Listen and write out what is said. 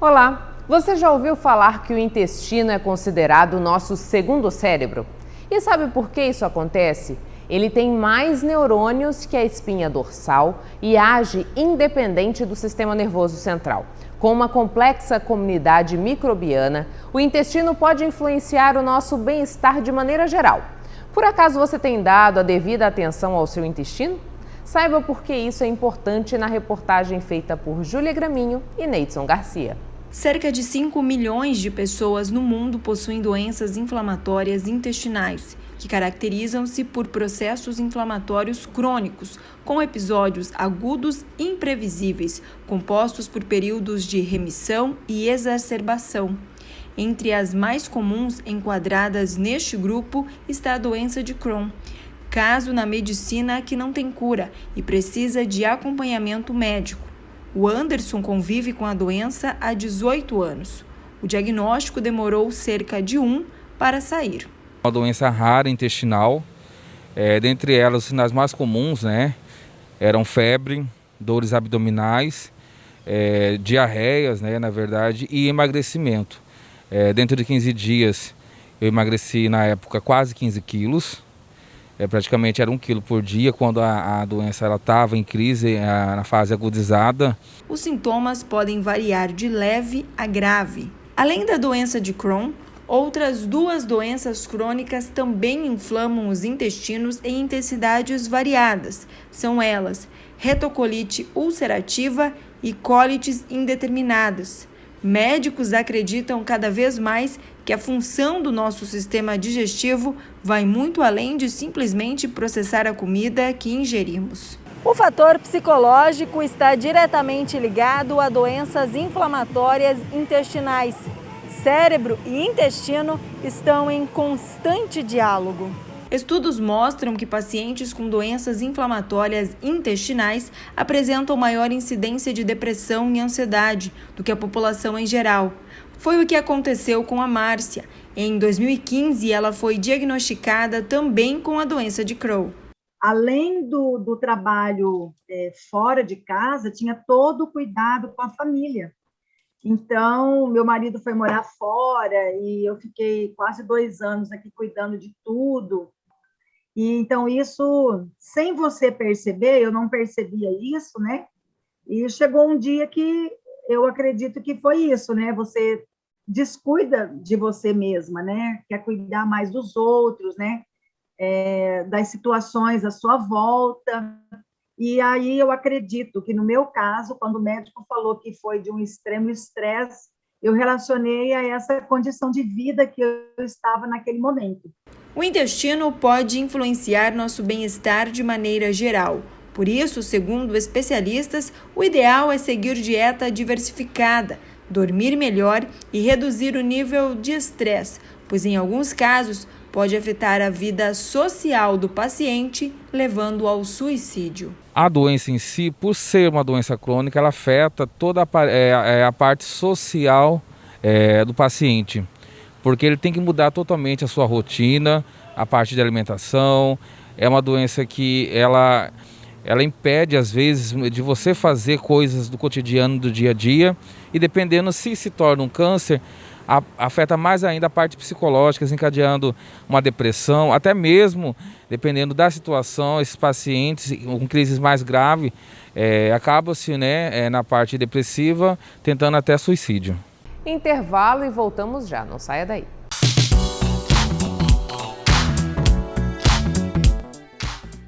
Olá! Você já ouviu falar que o intestino é considerado o nosso segundo cérebro? E sabe por que isso acontece? Ele tem mais neurônios que a espinha dorsal e age independente do sistema nervoso central. Com uma complexa comunidade microbiana, o intestino pode influenciar o nosso bem-estar de maneira geral. Por acaso você tem dado a devida atenção ao seu intestino? Saiba por que isso é importante na reportagem feita por Júlia Graminho e Neidson Garcia. Cerca de 5 milhões de pessoas no mundo possuem doenças inflamatórias intestinais, que caracterizam-se por processos inflamatórios crônicos, com episódios agudos imprevisíveis, compostos por períodos de remissão e exacerbação. Entre as mais comuns enquadradas neste grupo está a doença de Crohn, caso na medicina que não tem cura e precisa de acompanhamento médico. O Anderson convive com a doença há 18 anos. O diagnóstico demorou cerca de para sair. Uma doença rara intestinal, dentre elas os sinais mais comuns, eram febre, dores abdominais, diarreias, na verdade, e emagrecimento. Dentro de 15 dias eu emagreci na época quase 15 quilos. Praticamente era 1 quilo por dia quando a doença estava em crise, na fase agudizada. Os sintomas podem variar de leve a grave. Além da doença de Crohn, outras 2 doenças crônicas também inflamam os intestinos em intensidades variadas. São elas retocolite ulcerativa e cólites indeterminadas. Médicos acreditam cada vez mais que a função do nosso sistema digestivo vai muito além de simplesmente processar a comida que ingerimos. O fator psicológico está diretamente ligado a doenças inflamatórias intestinais. Cérebro e intestino estão em constante diálogo. Estudos mostram que pacientes com doenças inflamatórias intestinais apresentam maior incidência de depressão e ansiedade do que a população em geral. Foi o que aconteceu com a Márcia. Em 2015, ela foi diagnosticada também com a doença de Crohn. Além do trabalho fora de casa, tinha todo o cuidado com a família. Então, meu marido foi morar fora e eu fiquei quase 2 anos aqui cuidando de tudo. E então, isso, sem você perceber, eu não percebia isso, E chegou um dia que eu acredito que foi isso, Você descuida de você mesma, Quer cuidar mais dos outros, Das situações à sua volta. E aí eu acredito que, no meu caso, quando o médico falou que foi de um extremo estresse, eu relacionei a essa condição de vida que eu estava naquele momento. O intestino pode influenciar nosso bem-estar de maneira geral. Por isso, segundo especialistas, o ideal é seguir dieta diversificada, dormir melhor e reduzir o nível de estresse, pois em alguns casos pode afetar a vida social do paciente, levando ao suicídio. A doença em si, por ser uma doença crônica, ela afeta toda a parte social do paciente, porque ele tem que mudar totalmente a sua rotina, a parte de alimentação. É uma doença que ela impede, às vezes, de você fazer coisas do cotidiano, do dia a dia, e dependendo se torna um câncer, afeta mais ainda a parte psicológica, desencadeando uma depressão, até mesmo, dependendo da situação, esses pacientes com crises mais graves, acabam-se na parte depressiva, tentando até suicídio. Intervalo e voltamos já, não saia daí.